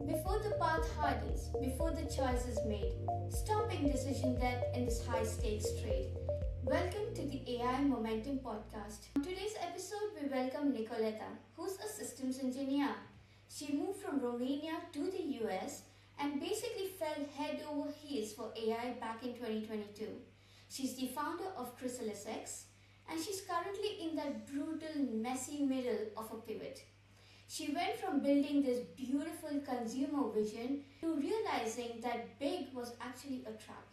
Before the path hardens, before the choice is made, stopping decision death in this high stakes trade. Welcome to the AI Momentum Podcast. On today's episode, we welcome Nicoleta, who's a systems engineer. She moved from Romania to the US and basically fell head over heels for AI back in 2022. She's the founder of ChrysalisX and she's currently in that brutal, messy middle of a pivot. She went from building this beautiful consumer vision to realizing that big was actually a trap.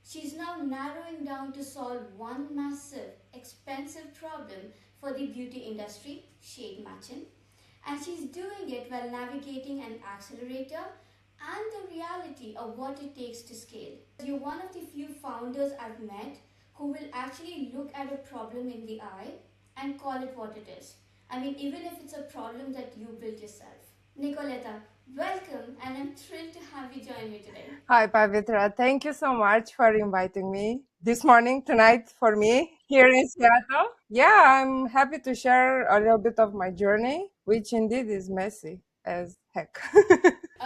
She's now narrowing down to solve one massive, expensive problem for the beauty industry, shade matching, and she's doing it while navigating an accelerator and the reality of what it takes to scale. You're one of the few founders I've met who will actually look at a problem in the eye and call it what it is. I mean, even if it's a problem that you built yourself. Nicoleta, welcome, and I'm thrilled to have you join me today. Hi, Pavitra. Thank you so much for inviting me this morning, tonight for me here in Seattle. Yeah, I'm happy to share a little bit of my journey, which indeed is messy as heck.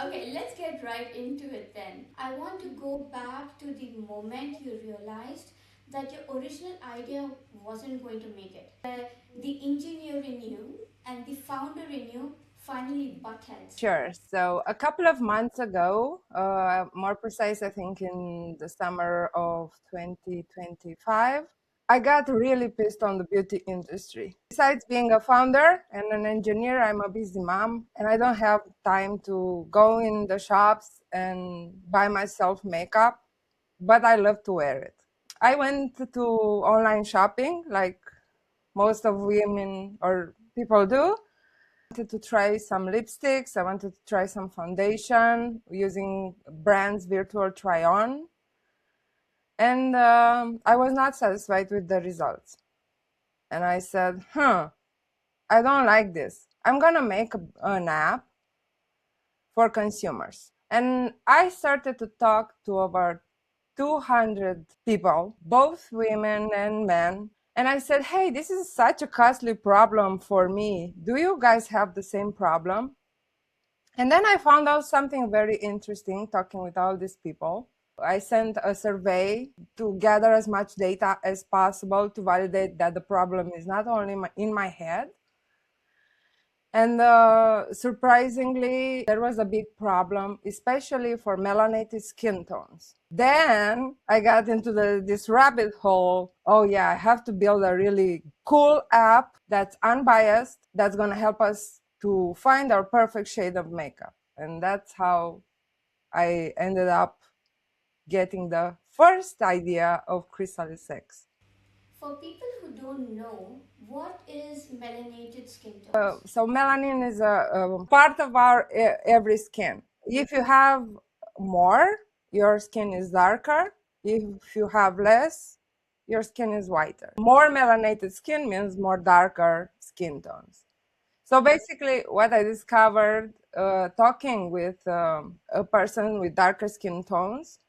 Okay, let's get right into it then. I want to go back to the moment you realized that your original idea wasn't going to make it. The engineer in you and the founder in you finally butt heads. Sure. So, a couple of months ago, more precise, I think in the summer of 2025, I got really pissed on the beauty industry. Besides being a founder and an engineer, I'm a busy mom and I don't have time to go in the shops and buy myself makeup, but I love to wear it. I went to online shopping like most of women or people do. I wanted to try some lipsticks. I wanted to try some foundation using brands virtual try on. And I was not satisfied with the results. And I said, I don't like this. I'm going to make an app for consumers. And I started to talk to over 200 people, both women and men. And I said, hey, this is such a costly problem for me. Do you guys have the same problem? And then I found out something very interesting talking with all these people. I sent a survey to gather as much data as possible to validate that the problem is not only in my head. And surprisingly, there was a big problem, especially for melanated skin tones. Then I got into this rabbit hole. Oh yeah, I have to build a really cool app that's unbiased, that's going to help us to find our perfect shade of makeup. And that's how I ended up getting the first idea of ChrysalisX. For people who don't know, what is melanated skin tones? So melanin is a part of our every skin. If you have more, your skin is darker. If you have less, your skin is whiter. More melanated skin means more darker skin tones. So basically what I discovered talking with a person with darker skin tones,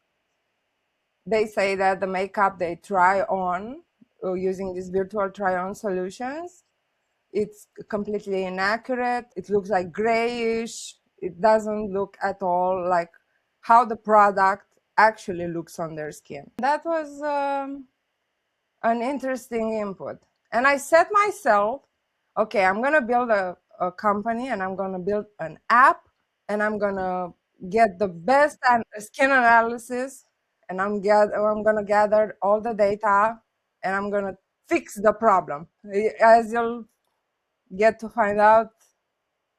they say that the makeup they try on using these virtual try-on solutions, it's completely inaccurate. It looks like grayish. It doesn't look at all like how the product actually looks on their skin. That was an interesting input. And I said myself, okay, I'm going to build a company and I'm going to build an app and I'm going to get the best skin analysis and I'm going to gather all the data and I'm going to fix the problem. As you'll get to find out,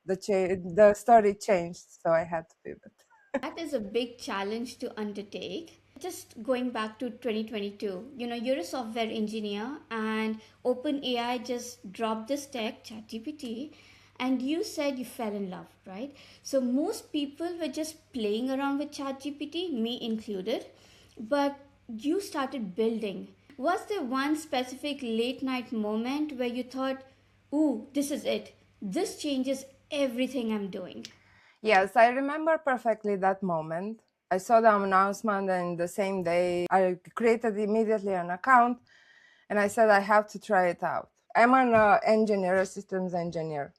the story changed, so I had to pivot. That is a big challenge to undertake. Just going back to 2022, you're a software engineer and OpenAI just dropped this tech, ChatGPT, and you said you fell in love, right? So most people were just playing around with ChatGPT, me included, but you started building. Was there one specific late night moment where you thought, ooh, this is it. This changes everything I'm doing? Yes, I remember perfectly that moment. I saw the announcement and the same day I created immediately an account and I said I have to try it out. I'm an engineer, a systems engineer.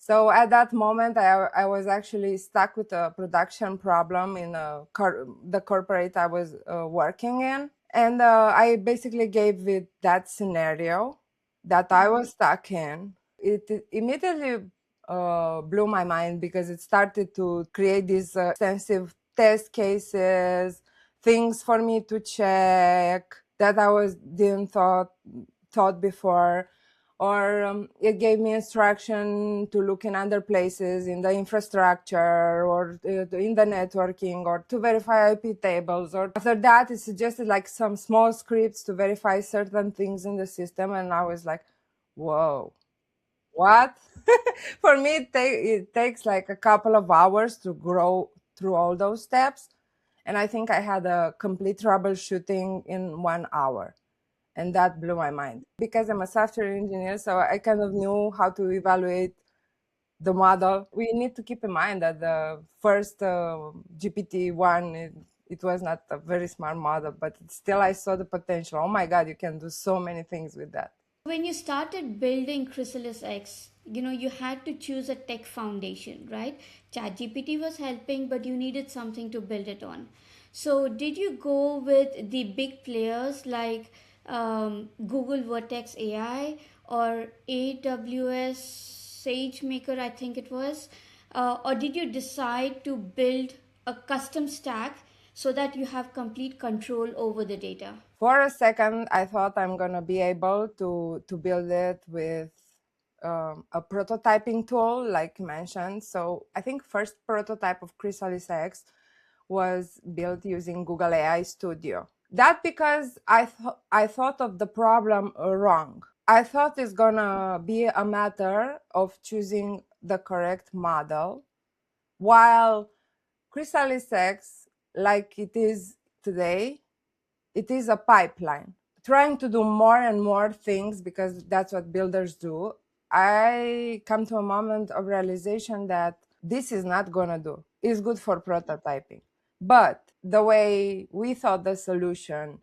So at that moment, I was actually stuck with a production problem in the corporate I was working in. And I basically gave it that scenario that I was stuck in. It immediately blew my mind because it started to create these extensive test cases, things for me to check that I was didn't thought before, or it gave me instruction to look in other places in the infrastructure or in the networking or to verify IP tables. Or after that, it suggested like some small scripts to verify certain things in the system. And I was like, whoa, what? For me, it takes like a couple of hours to grow through all those steps. And I think I had a complete troubleshooting in 1 hour. And that blew my mind because I'm a software engineer. So I kind of knew how to evaluate the model. We need to keep in mind that the first GPT-1, it was not a very smart model, but still I saw the potential. Oh my God, you can do so many things with that. When you started building ChrysalisX, you had to choose a tech foundation, right? ChatGPT was helping, but you needed something to build it on. So, did you go with the big players like Google Vertex AI or AWS SageMaker, I think it was? Or did you decide to build a custom stack so that you have complete control over the data? For a second, I thought I'm going to be able to build it with a prototyping tool, like mentioned. So I think first prototype of ChrysalisX was built using Google AI Studio. That because I thought of the problem wrong. I thought it's gonna be a matter of choosing the correct model, while ChrysalisX, like it is today, it is a pipeline. Trying to do more and more things because that's what builders do. I come to a moment of realization that this is not gonna do. It's good for prototyping. But the way we thought the solution,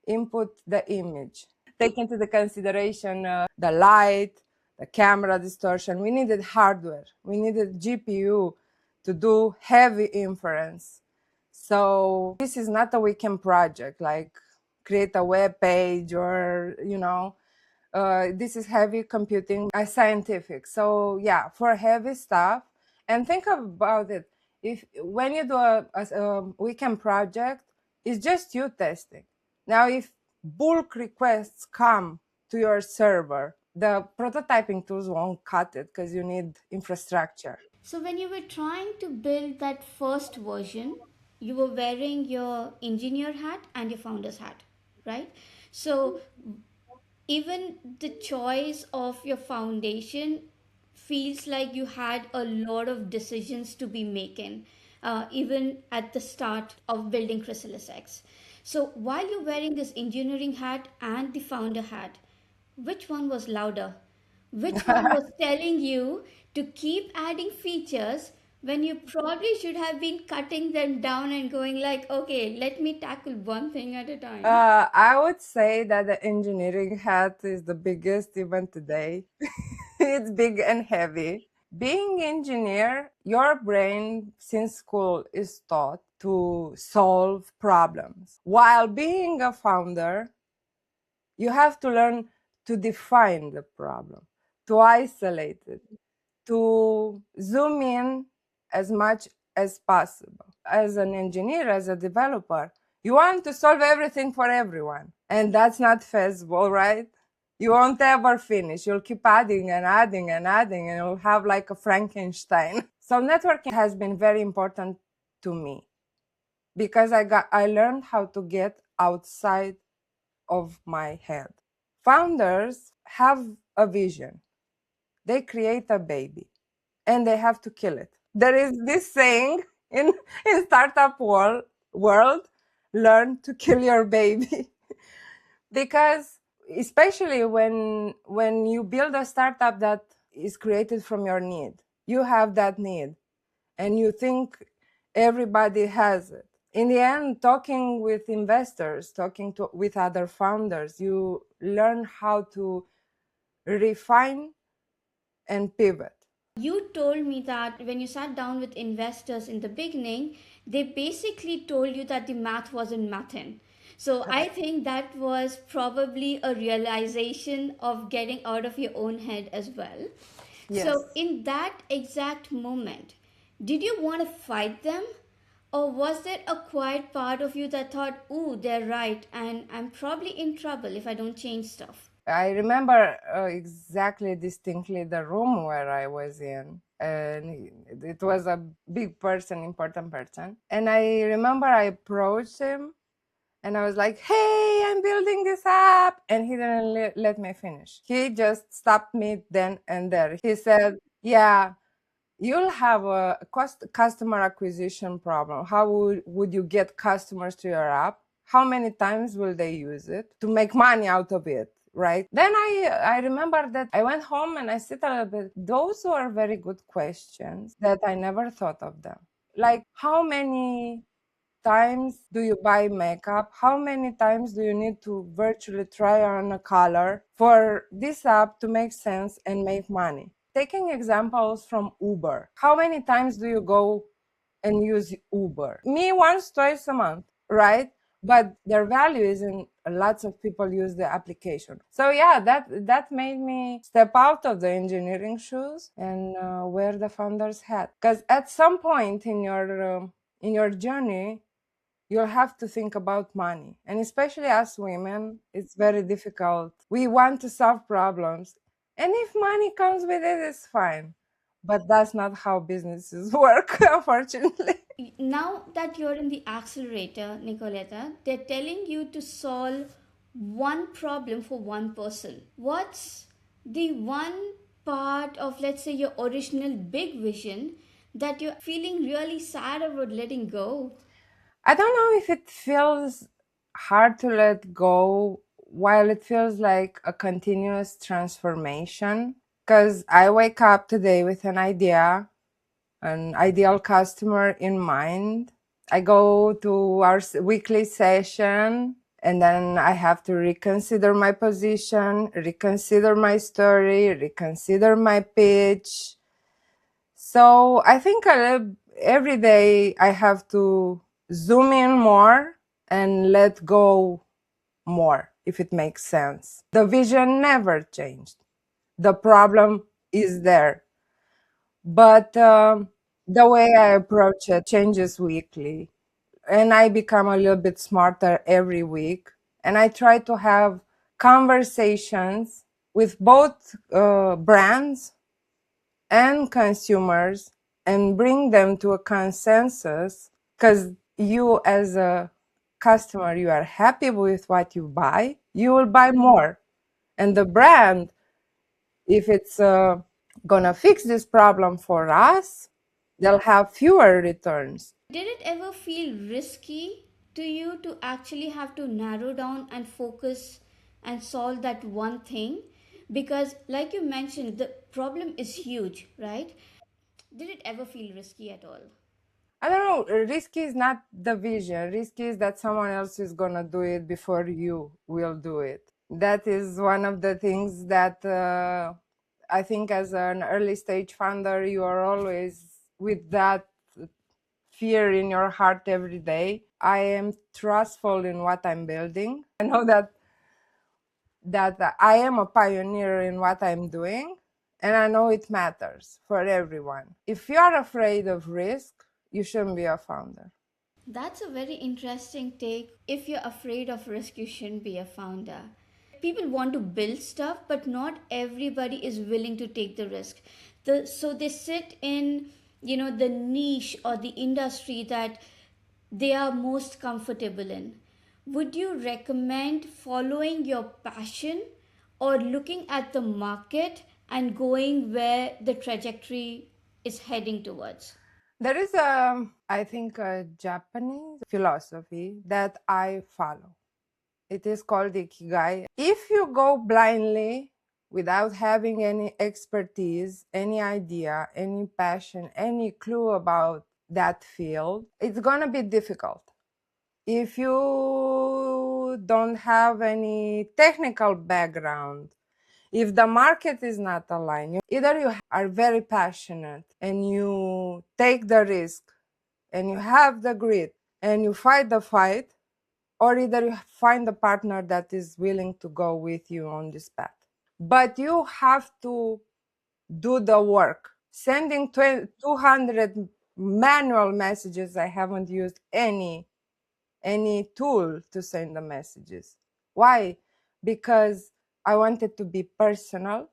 input the image, take into the consideration the light, the camera distortion. We needed hardware. We needed GPU to do heavy inference. So this is not a weekend project like create a web page or, this is heavy computing, scientific. So yeah, for heavy stuff. And think about it. If when you do a weekend project, it's just you testing. Now, if bulk requests come to your server, the prototyping tools won't cut it because you need infrastructure. So, when you were trying to build that first version, you were wearing your engineer hat and your founder's hat, right? So, even the choice of your foundation feels like you had a lot of decisions to be making, even at the start of building ChrysalisX. So, while you're wearing this engineering hat and the founder hat, which one was louder? Which one was telling you to keep adding features when you probably should have been cutting them down and going like, okay, let me tackle one thing at a time? I would say that the engineering hat is the biggest even today. It's big and heavy. Being engineer, your brain since school is taught to solve problems. While being a founder, you have to learn to define the problem, to isolate it, to zoom in as much as possible. As an engineer, as a developer, you want to solve everything for everyone. And that's not feasible, right? You won't ever finish. You'll keep adding and adding and adding, and you'll have like a Frankenstein. So networking has been very important to me because I learned how to get outside of my head. Founders have a vision. They create a baby and they have to kill it. There is this saying in startup world, learn to kill your baby. Because especially when you build a startup that is created from your need, you have that need and you think everybody has it. In the end, talking with investors, with other founders, you learn how to refine and pivot. You told me that when you sat down with investors in the beginning, they basically told you that the math wasn't mathin'. So I Correct. think that was probably a realization of getting out of your own head as well. So Yes. in that exact moment, did you want to fight them? Or was there a quiet part of you that thought, ooh, they're right, and I'm probably in trouble if I don't change stuff? I remember exactly distinctly the room where I was in. And it was a big person, important person. And I remember I approached him and I was like, hey, I'm building this app. And he didn't let me finish. He just stopped me then and there. He said, yeah, you'll have a customer acquisition problem. How would you get customers to your app? How many times will they use it to make money out of it? Right. Then I remember that I went home and I sit a little bit. Those were very good questions that I never thought of them. Like, how many times do you buy makeup? How many times do you need to virtually try on a color for this app to make sense and make money? Taking examples from Uber, how many times do you go and use Uber? Me, once, twice a month, right? But their value is in lots of people use the application. So yeah, that made me step out of the engineering shoes and wear the founder's hat. Because at some point in your journey, you'll have to think about money. And especially as women, it's very difficult. We want to solve problems. And if money comes with it, it's fine. But that's not how businesses work, unfortunately. Now that you're in the accelerator, Nicoleta, they're telling you to solve one problem for one person. What's the one part of, let's say, your original big vision that you're feeling really sad about letting go? I don't know if it feels hard to let go while it feels like a continuous transformation. Because I wake up today with an idea, an ideal customer in mind. I go to our weekly session and then I have to reconsider my position, reconsider my story, reconsider my pitch. So I think every day I have to zoom in more and let go more, if it makes sense. The vision never changed. The problem is there, but the way I approach it changes weekly, and I become a little bit smarter every week. And I try to have conversations with both brands and consumers and bring them to a consensus, because you as a customer, you are happy with what you buy, you will buy more. And the brand, if it's gonna fix this problem for us, they'll have fewer returns. Did it ever feel risky to you to actually have to narrow down and focus and solve that one thing? Because, like you mentioned, the problem is huge, right? Did it ever feel risky at all? I don't know, risky is not the vision. Risky is that someone else is gonna do it before you will do it. That is one of the things that I think as an early stage founder, you are always with that fear in your heart every day. I am trustful in what I'm building. I know that I am a pioneer in what I'm doing, and I know it matters for everyone. If you are afraid of risk, you shouldn't be a founder. That's a very interesting take. If you're afraid of risk, you shouldn't be a founder. People want to build stuff, but not everybody is willing to take the risk. So they sit in, the niche or the industry that they are most comfortable in. Would you recommend following your passion or looking at the market and going where the trajectory is heading towards? There is I think, a Japanese philosophy that I follow. It is called ikigai. If you go blindly without having any expertise, any idea, any passion, any clue about that field, it's going to be difficult. If you don't have any technical background, If the market is not aligned, either you are very passionate and you take the risk and you have the grit and you fight the fight, or either you find a partner that is willing to go with you on this path. But you have to do the work. Sending 200 manual messages, I haven't used any tool to send the messages. Why? Because I wanted to be personal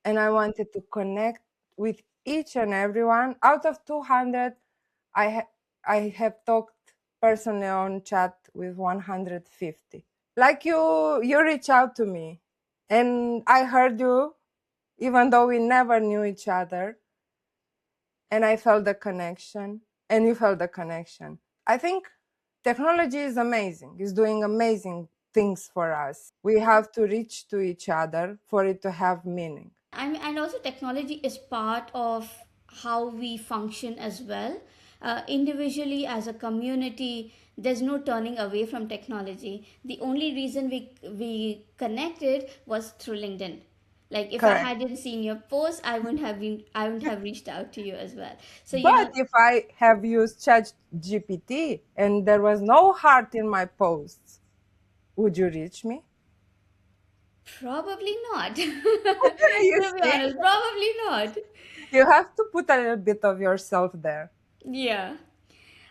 and I wanted to connect with each and everyone. Out of 200, I have talked personally on chat with 150. Like you reach out to me and I heard you, even though we never knew each other, and I felt the connection and you felt the connection. I think technology is amazing. It's doing amazing things for us. We have to reach to each other for it to have meaning. And also technology is part of how we function as well. Individually, as a community, there's no turning away from technology. The only reason we connected was through LinkedIn. Like if I Correct. hadn't seen your post, I wouldn't have reached out to you as well. So But if I have used ChatGPT and there was no heart in my posts, would you reach me? probably not. You To be see, honest, probably not. you have to put a little bit of yourself there. Yeah.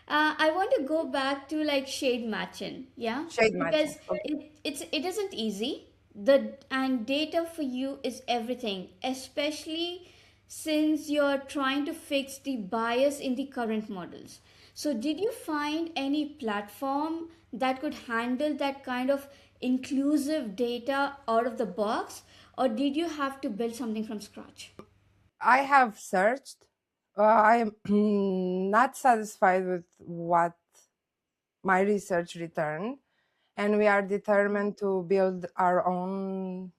I want to go back to like shade matching, yeah, Shade matching. because Okay. it isn't easy. The and data for you is everything, especially since you're trying to fix the bias in the current models. So, did you find any platform that could handle that kind of inclusive data out of the box, or did you have to build something from scratch? I have searched. I am not satisfied with what my research returned, and we are determined to build our own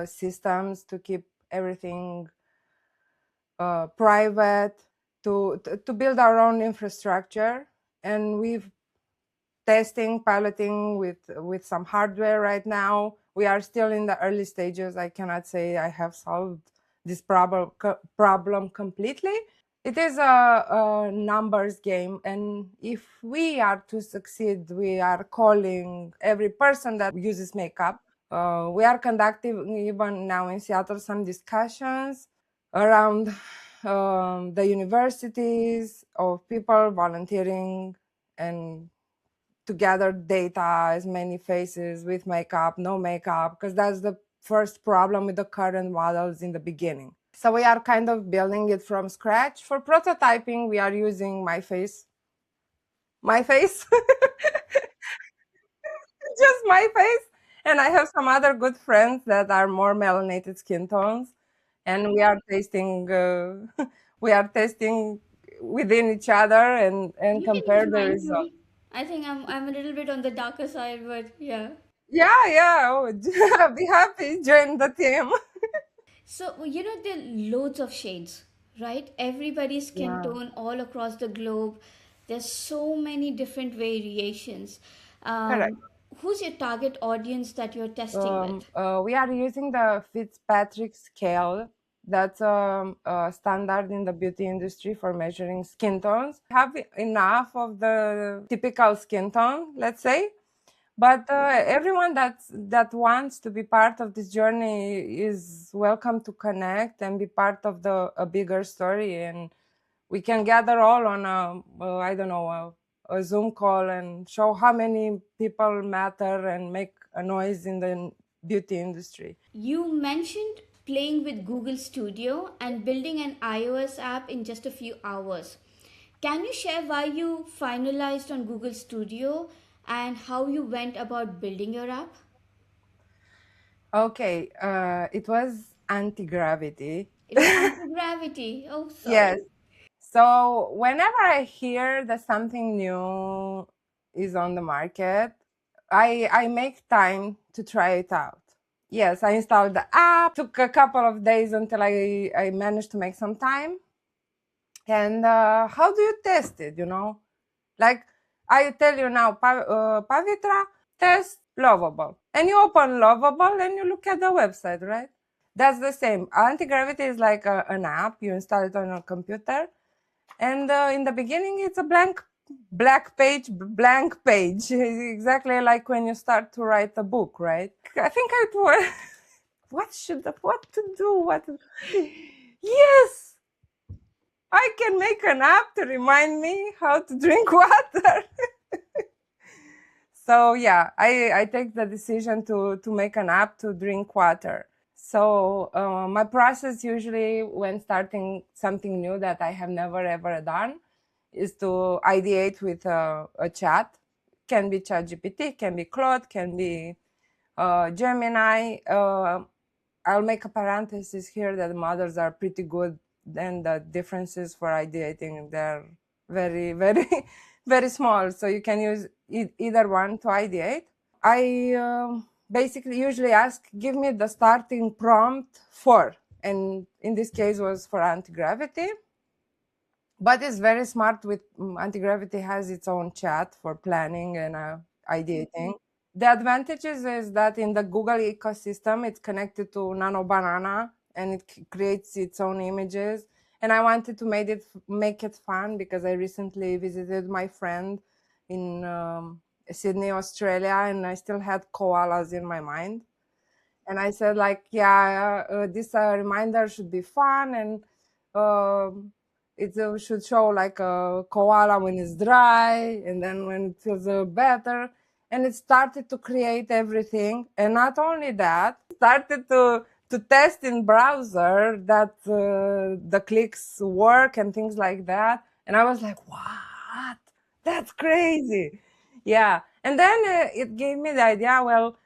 systems to keep everything private, to build our own infrastructure. And we've testing, piloting with some hardware right now. We are still in the early stages. I cannot say I have solved this problem completely. It is a numbers game, and if we are to succeed, we are calling every person that uses makeup. We are conducting even now in Seattle some discussions around the universities of people volunteering and to gather data, as many faces with makeup, no makeup, because that's the first problem with the current models in the beginning. So we are kind of building it from scratch. For prototyping, we are using my face, just my face. And I have some other good friends that are more melanated skin tones, and we are tasting. We are testing within each other and You can use compare the mine results. too. I think I'm a little bit on the darker side, but yeah. Yeah, yeah. Oh, I'll be happy join the team. So, there are loads of shades, right? Everybody's skin Yeah, tone all across the globe. There's so many different variations. correct. Who's your target audience that you're testing with? We are using the Fitzpatrick scale. That's standard in the beauty industry for measuring skin tones. Have enough of the typical skin tone, let's say, but everyone that wants to be part of this journey is welcome to connect and be part of a bigger story. And we can gather all on I don't know, a Zoom call and show how many people matter and make a noise in the beauty industry. You mentioned playing with Google Studio and building an iOS app in just a few hours. Can you share why you finalized on Google Studio and how you went about building your app? Okay, it was anti-gravity. It was anti-gravity. Oh, Yes. sorry. So whenever I hear that something new is on the market, I make time to try it out. Yes, I installed the app. Took a couple of days until I managed to make some time. And how do you test it? Like I tell you now, Pavitra, test Lovable. And you open Lovable and you look at the website, right? That's the same. Anti-gravity is like an app. You install it on your computer. And in the beginning, it's a blank page. Exactly like when you start to write a book, right? I think I was, what to do? Yes, I can make an app to remind me how to drink water. So yeah, I take the decision to make an app to drink water. So my process usually when starting something new that I have never ever done is to ideate with a chat. Can be ChatGPT, can be Claude, can be Gemini. I'll make a parenthesis here that the models are pretty good, and the differences for ideating they're very very very small. So you can use either one to ideate. I basically usually ask, give me the starting prompt for, and in this case was for anti-gravity. But it's very smart with anti-gravity has its own chat for planning and ideating. The advantages is that in the Google ecosystem, it's connected to Nano Banana and it creates its own images. And I wanted to make it fun because I recently visited my friend in Sydney, Australia, and I still had koalas in my mind. And I said, like, yeah, this reminder should be fun, and um it should show like a koala when it's dry, and then when it feels better. And it started to create everything, and not only that, started to test in browser that the clicks work and things like that. And I was like, what? That's crazy. Yeah. And then it gave me the idea, well,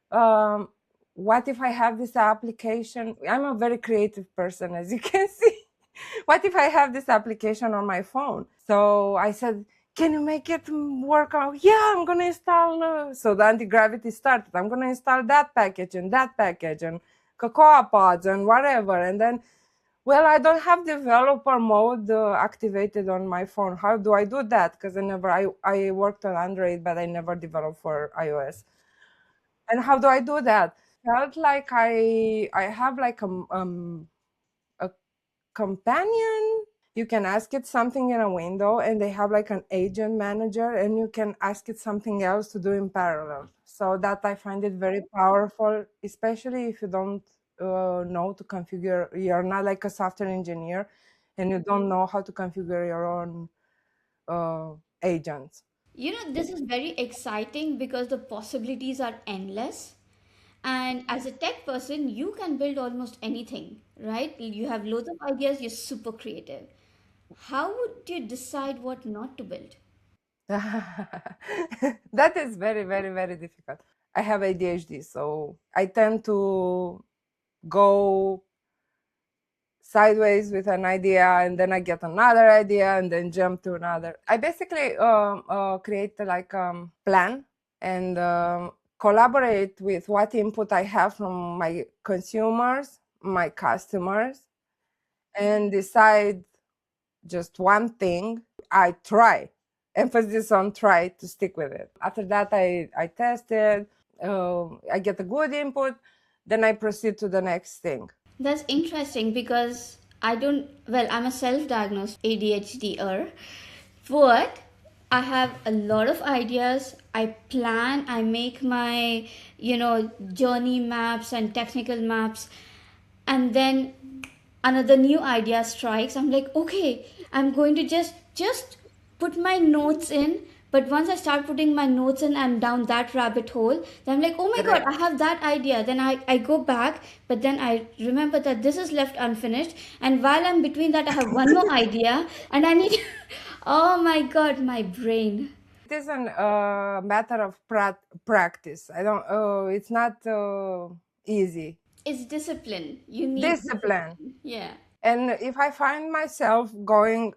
um, what if I have this application? I'm a very creative person, as you can see. What if I have this application on my phone? So I said, can you make it work out? Yeah, I'm going to install. So the anti-gravity started. I'm going to install that package and cocoa pods and whatever. And then, well, I don't have developer mode activated on my phone. How do I do that? Because I worked on Android, but I never developed for iOS. And how do I do that? Felt like I have like a companion. You can ask it something in a window, and they have like an agent manager, and you can ask it something else to do in parallel. So that I find it very powerful, especially if you don't know to configure. You're not like a software engineer, and you don't know how to configure your own agents. This is very exciting because the possibilities are endless. And as a tech person, you can build almost anything, right? You have loads of ideas, you're super creative. How would you decide what not to build? That is very, very, very difficult. I have ADHD, so I tend to go sideways with an idea, and then I get another idea, and then jump to another. I basically create like plan and collaborate with what input I have from my consumers, my customers, and decide just one thing. I try, emphasis on try to stick with it. After that, I test it, I get a good input, then I proceed to the next thing. That's interesting because I'm a self diagnosed ADHDer, but I have a lot of ideas. I plan, I make my, journey maps and technical maps, and then another new idea strikes. I'm like, okay, I'm going to just put my notes in. But once I start putting my notes in, I'm down that rabbit hole. Then I'm like, oh my god, I have that idea. Then I go back, but then I remember that this is left unfinished. And while I'm between that, I have one more idea, and I need. Oh my god, my brain. It is a matter of practice. I don't. It's not easy. It's discipline. You need Discipline. Yeah. And if I find myself going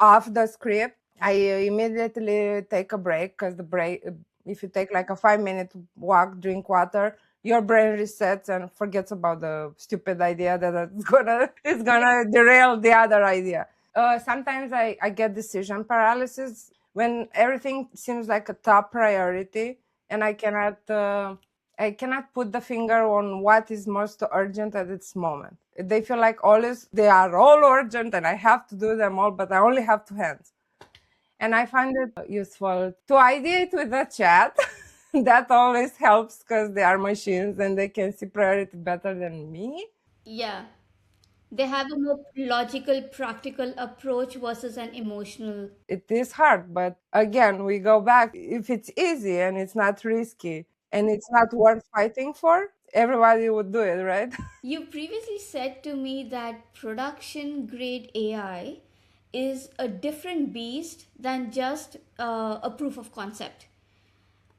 off the script, I immediately take a break, because the break, if you take like a 5-minute walk, drink water, your brain resets and forgets about the stupid idea that it's gonna derail the other idea. Sometimes I get decision paralysis when everything seems like a top priority, and I cannot put the finger on what is most urgent at its moment. They feel like always they are all urgent and I have to do them all, but I only have 2 hands. And I find it useful to ideate with the chat. That always helps because they are machines and they can see priority better than me. Yeah. They have a more logical, practical approach versus an emotional. It is hard, but again, we go back. If it's easy and it's not risky and it's not worth fighting for, everybody would do it, right? You previously said to me that production grade AI is a different beast than just a proof of concept.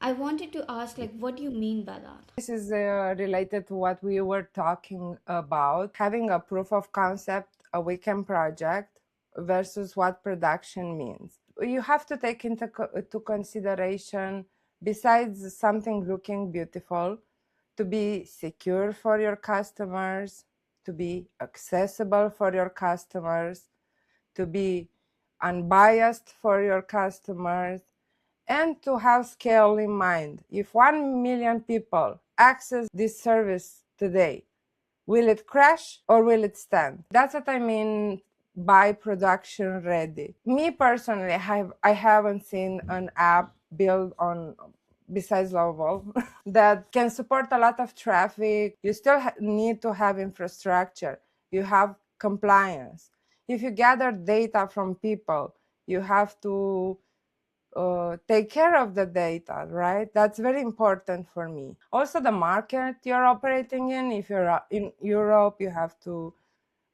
I wanted to ask, like, what do you mean by that? This is related to what we were talking about, having a proof of concept, a weekend project versus what production means. You have to take into to consideration, besides something looking beautiful, to be secure for your customers, to be accessible for your customers, to be unbiased for your customers, and to have scale in mind. If 1 million people access this service today, will it crash or will it stand? That's what I mean by production ready. Me personally, I haven't seen an app built on, besides Lovable, that can support a lot of traffic. You still need to have infrastructure. You have compliance. If you gather data from people, you have to take care of the data, right? That's very important for me. Also, the market you're operating in. If you're in Europe, you have to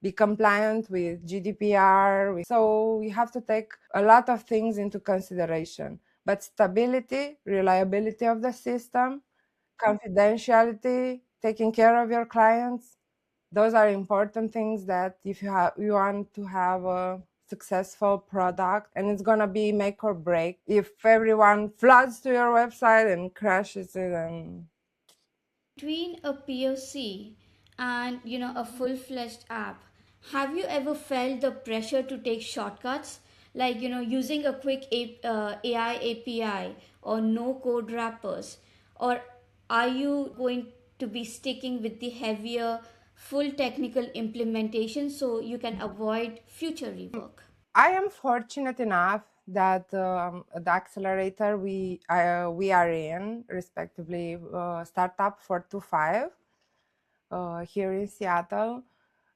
be compliant with GDPR. So you have to take a lot of things into consideration. But stability, reliability of the system, confidentiality, taking care of your clients, those are important things that if you want to have a successful product, and it's going to be make or break. If everyone floods to your website and crashes it, and Between a POC and a full-fledged app, have you ever felt the pressure to take shortcuts, like using a quick AI API or no code wrappers, or are you going to be sticking with the heavier full technical implementation so you can avoid future rework? I am fortunate enough that the accelerator we are in, respectively, startup 425 here in Seattle,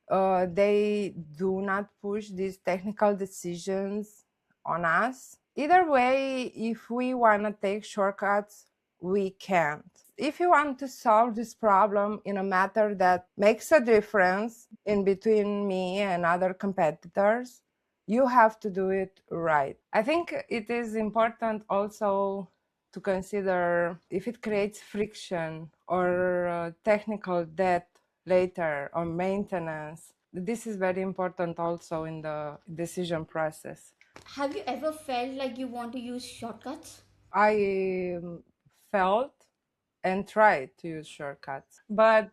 they do not push these technical decisions on us. Either way, if we want to take shortcuts, we can't. If you want to solve this problem in a matter that makes a difference in between me and other competitors, you have to do it right. I think it is important also to consider if it creates friction or technical debt later or maintenance. This is very important also in the decision process. Have you ever felt like you want to use shortcuts? I felt and tried to use shortcuts. But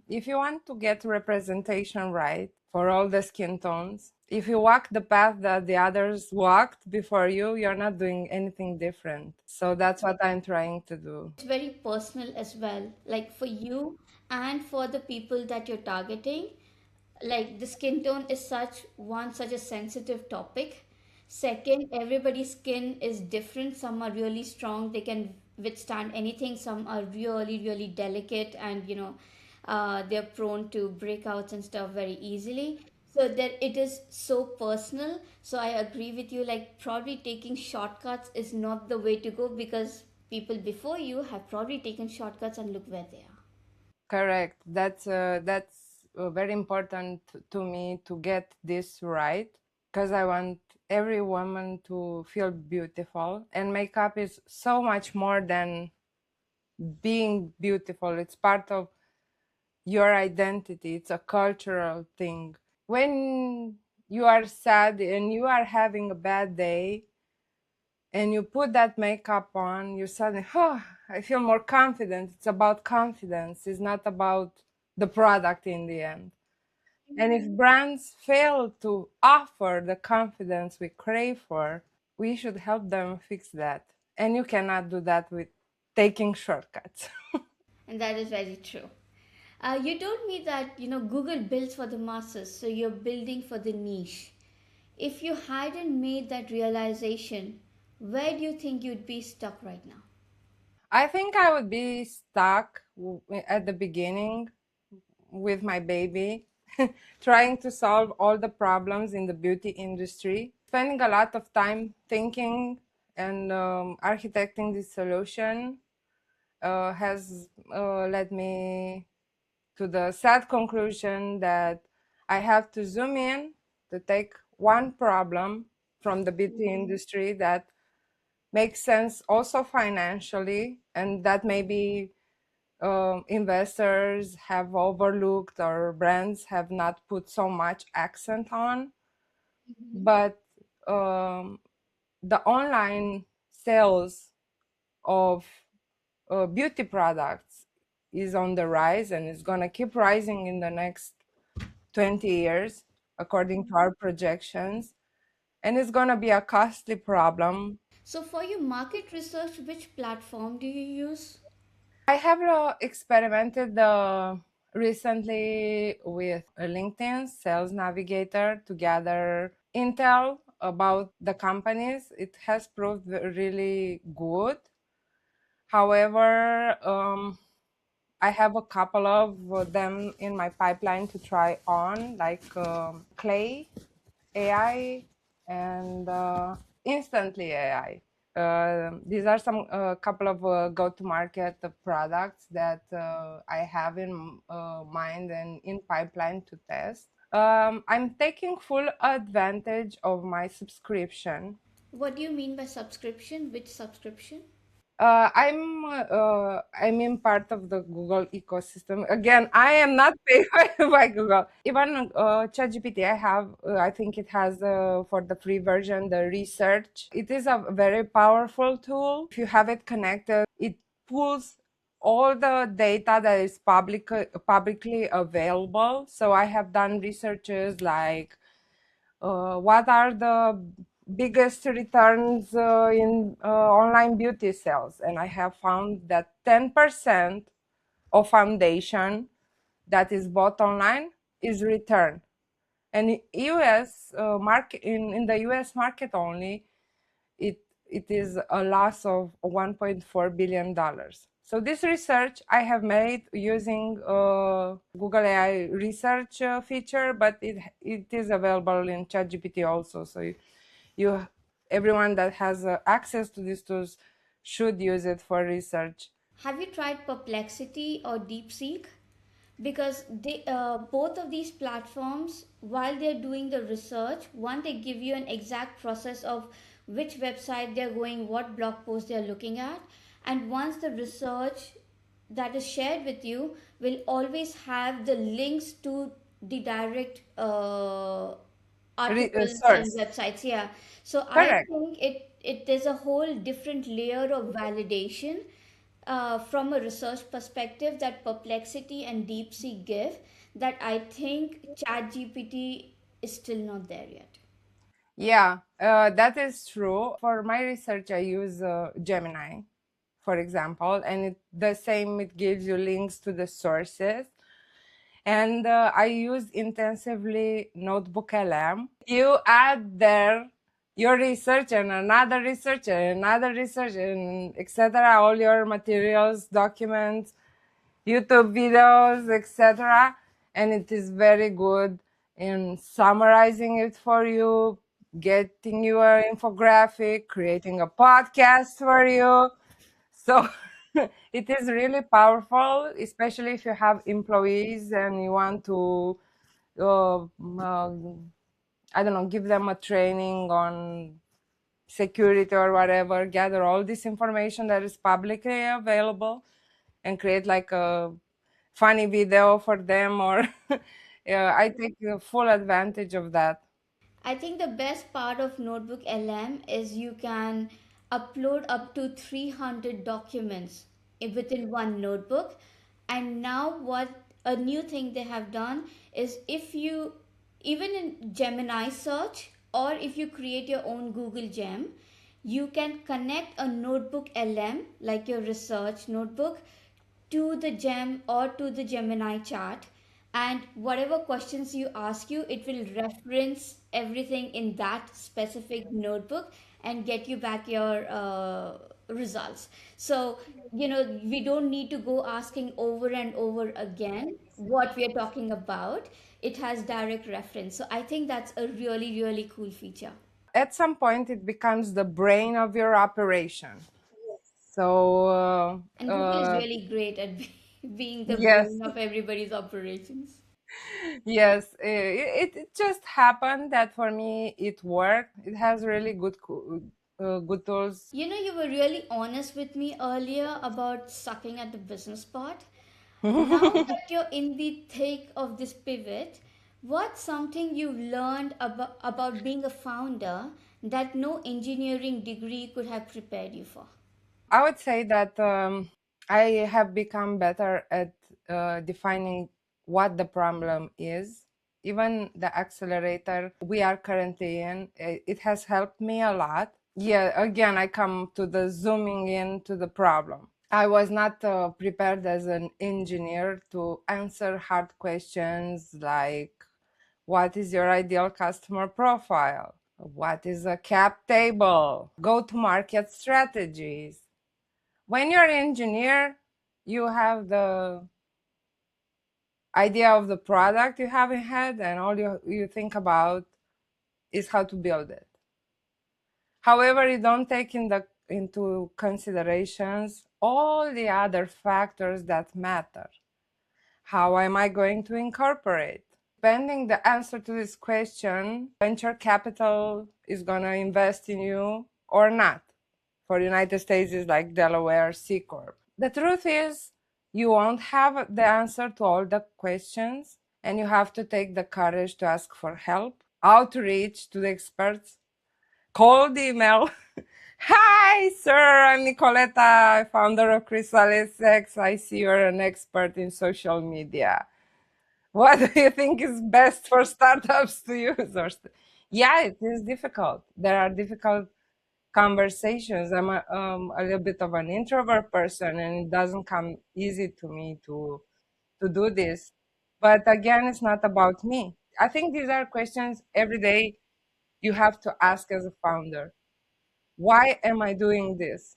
if you want to get representation right for all the skin tones, if you walk the path that the others walked before you, you're not doing anything different. So that's what I'm trying to do. It's very personal as well, like for you and for the people that you're targeting. Like the skin tone is such a sensitive topic. Second, everybody's skin is different. Some are really strong, they can withstand anything. Some are really delicate, and they're prone to breakouts and stuff very easily. So that it is so personal. So I agree with you, like probably taking shortcuts is not the way to go, because people before you have probably taken shortcuts and look where they are. Correct. That's very important to me to get this right, because I want every woman to feel beautiful, and makeup is so much more than being beautiful. It's part of your identity. It's a cultural thing. When you are sad and you are having a bad day and you put that makeup on, you suddenly, oh, I feel more confident. It's about confidence. It's not about the product in the end. And if brands fail to offer the confidence we crave for, we should help them fix that. And you cannot do that with taking shortcuts. And that is very true. You told me that Google builds for the masses, so you're building for the niche. If you hadn't made that realization, where do you think you'd be stuck right now? I think I would be stuck at the beginning with my baby, trying to solve all the problems in the beauty industry, spending a lot of time thinking and architecting this solution has led me to the sad conclusion that I have to zoom in to take one problem from the beauty industry that makes sense also financially, and that maybe investors have overlooked or brands have not put so much accent on. Mhm. But um, the online sales of beauty products is on the rise, and it's going to keep rising in the next 20 years, according to our projections. And it's going to be a costly problem. So, for your market research, which platform do you use? I have experimented recently with LinkedIn Sales Navigator to gather intel about the companies. It has proved really good. However, I have a couple of them in my pipeline to try on, like Clay AI and Instantly AI. These are some couple of go-to-market products that I have in mind and in pipeline to test. I'm taking full advantage of my subscription. What do you mean by subscription? Which subscription? I'm in part of the Google ecosystem. Again, I am not paid by Google. Even ChatGPT, I think it has for the free version the research. It is a very powerful tool. If you have it connected, it pulls all the data that is publicly available. So I have done researches like what are the biggest returns in online beauty sales? And I have found that 10% of foundation that is bought online is returned. And in the US market only, it it is a loss of $1.4 billion. So this research I have made using Google AI research feature, but it is available in ChatGPT also. So you everyone that has access to these tools should use it for research. Have you tried Perplexity or DeepSeek? Because both of these platforms, while they're doing the research, one, they give you an exact process of which website they're going, what blog post they're looking at, and once the research that is shared with you will always have the links to the direct articles and Source, websites. Yeah, so I correct. think it there's a whole different layer of validation from a research perspective that Perplexity and DeepSeek give, that I think ChatGPT is still not there yet. Yeah, that is true. For my research, I use Gemini, for example, and the same, it gives you links to the sources. And I use intensively Notebook LM. You add there your research and another research and another research and etc. All your materials, documents, YouTube videos, etc. And it is very good in summarizing it for you, getting you an infographic, creating a podcast for you. So it is really powerful, especially if you have employees and you want to, uh, uh, I don't know, give them a training on security or whatever, gather all this information that is publicly available and create like a funny video for them or yeah, I take full advantage of that. I think the best part of Notebook LM is you can upload up to 300 documents within one notebook. And now, what a new thing they have done is, if you, even in Gemini search, or if you create your own Google Gem, you can connect a notebook LM, like your research notebook, to the gem or to the Gemini chart, and whatever questions you ask you, it will reference everything in that specific notebook and get you back your results. So we don't need to go asking over and over again what we are talking about. It has direct reference, so I think that's a really really cool feature. At some point, it becomes the brain of your operation. So, And Google is really great at being the yes, brain of everybody's operations. yes, it just happened that for me it worked. It has really good tools. You were really honest with me earlier about sucking at the business part. Now that you're in the thick of this pivot, what's something you've learned about being a founder that no engineering degree could have prepared you for? I would say that I have become better at defining what the problem is. Even the accelerator we are currently in, it has helped me a lot. Yeah, again, I come to the zooming in to the problem. I was not prepared as an engineer to answer hard questions like what is your ideal customer profile? What is a cap table? Go to market strategies. When you're an engineer, you have the idea of the product you have in head, and all you think about is how to build it. However, you don't take into considerations all the other factors that matter. How am I going to incorporate? Depending the answer to this question, venture capital is going to invest in you or not. For United States, is like Delaware C Corp. The truth is, you won't have the answer to all the questions, and you have to take the courage to ask for help, outreach to the experts, cold email. Hi, sir, I'm Nicoleta, founder of ChrysalisX. I see you're an expert in social media. What do you think is best for startups to use? Yeah, it is difficult. There are difficult conversations. I'm a little bit of an introvert person, and it doesn't come easy to me to do this. But again, it's not about me. I think these are questions every day you have to ask as a founder. Why am I doing this?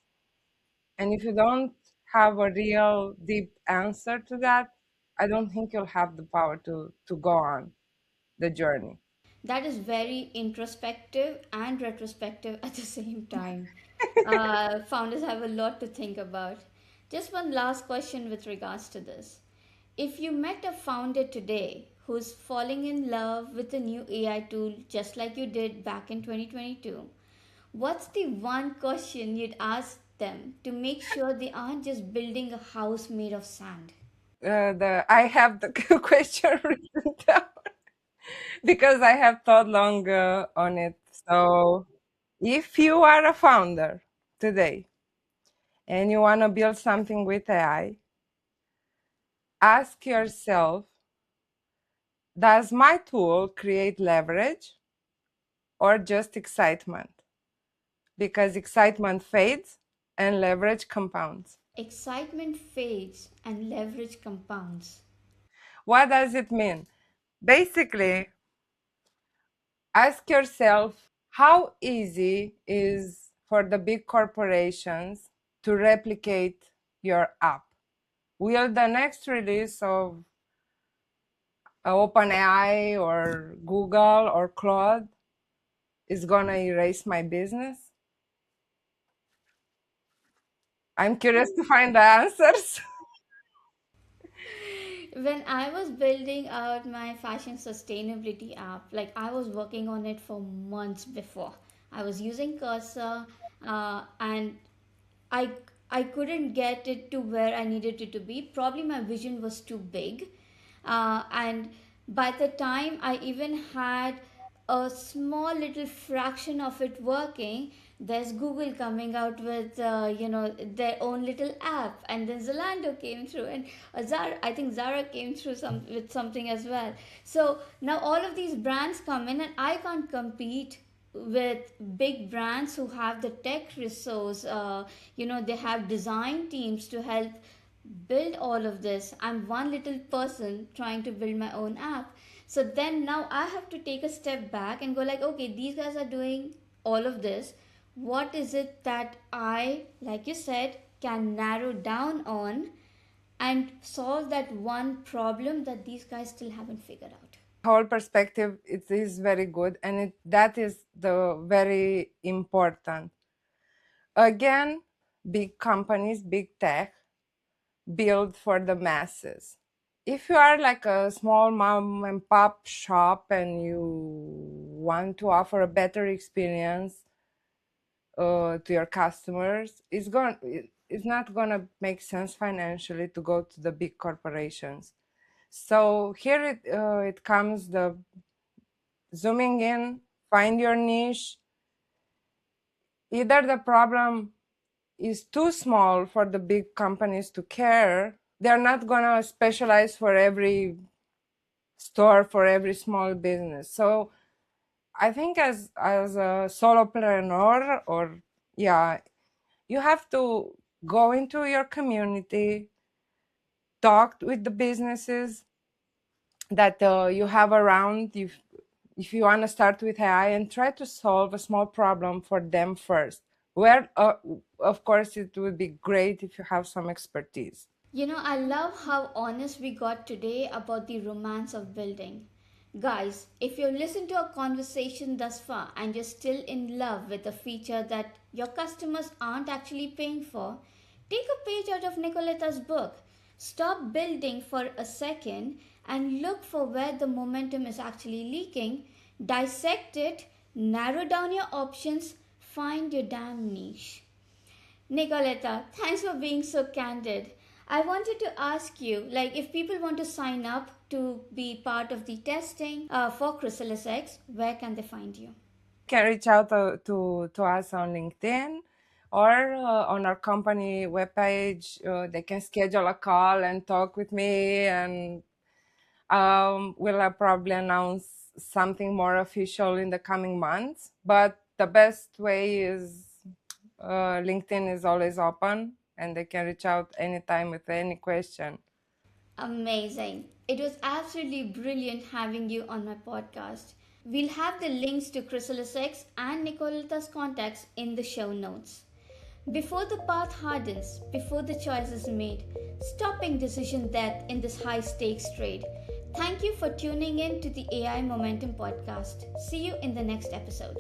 And if you don't have a real deep answer to that, I don't think you'll have the power to go on the journey. That is very introspective and retrospective at the same time. Founders have a lot to think about. Just one last question with regards to this. If you met a founder today who's falling in love with a new AI tool just like you did back in 2022, what's the one question you'd ask them to make sure they aren't just building a house made of sand? I have the question written down because I have thought long on it. So, if you are a founder today and you want to build something with AI, ask yourself, does my tool create leverage or just excitement? Because excitement fades and leverage compounds. Excitement fades and leverage compounds. What does it mean? Basically, ask yourself how easy is for the big corporations to replicate your app. Will the next release of OpenAI or Google or Claude is gonna erase my business? I'm curious to find the answers. When I was building out my fashion sustainability app, like I was working on it for months before. I was using Cursor, and I I couldn't get it to where I needed it to be. Probably my vision was too big, and by the time I even had a small little fraction of it working, there's Google coming out with their own little app, and then Zalando came through, and Zara, I think Zara came through some with something as well. So now all of these brands come in, and I can't compete with big brands who have the tech resource. They have design teams to help build all of this. I'm one little person trying to build my own app. So then now I have to take a step back and go like, okay, these guys are doing all of this. What is it that I, like you said, can narrow down on and solve that one problem that these guys still haven't figured out? Whole perspective, it is very good, and that is the very important. Again, big companies, big tech build for the masses. If you are like a small mom and pop shop and you want to offer a better experience to your customers, it's not gonna make sense financially to go to the big corporations. So here it comes the zooming in, find your niche. Either the problem is too small for the big companies to care. They're not gonna specialize for every store, for every small business. So I think as a solopreneur, or yeah, you have to go into your community, talk with the businesses that you have around. If you want to start with AI, and try to solve a small problem for them first, where of course it would be great if you have some expertise. I love how honest we got today about the romance of building. Guys, if you've listened to our conversation thus far and you're still in love with a feature that your customers aren't actually paying for, take a page out of Nicoleta's book. Stop building for a second and look for where the momentum is actually leaking. Dissect it, narrow down your options, find your damn niche. Nicoleta, thanks for being so candid. I wanted to ask you, like, if people want to sign up to be part of the testing for ChrysalisX, where can they find you? Can reach out to us on LinkedIn or on our company webpage. They can schedule a call and talk with me, and we'll probably announce something more official in the coming months. But the best way is LinkedIn is always open, and they can reach out anytime with any question. Amazing. It was absolutely brilliant having you on my podcast. We'll have the links to ChrysalisX and Nicoleta's contacts in the show notes. Before the path hardens, before the choice is made, stopping decision death in this high stakes trade. Thank you for tuning in to the AI Momentum podcast. See you in the next episode.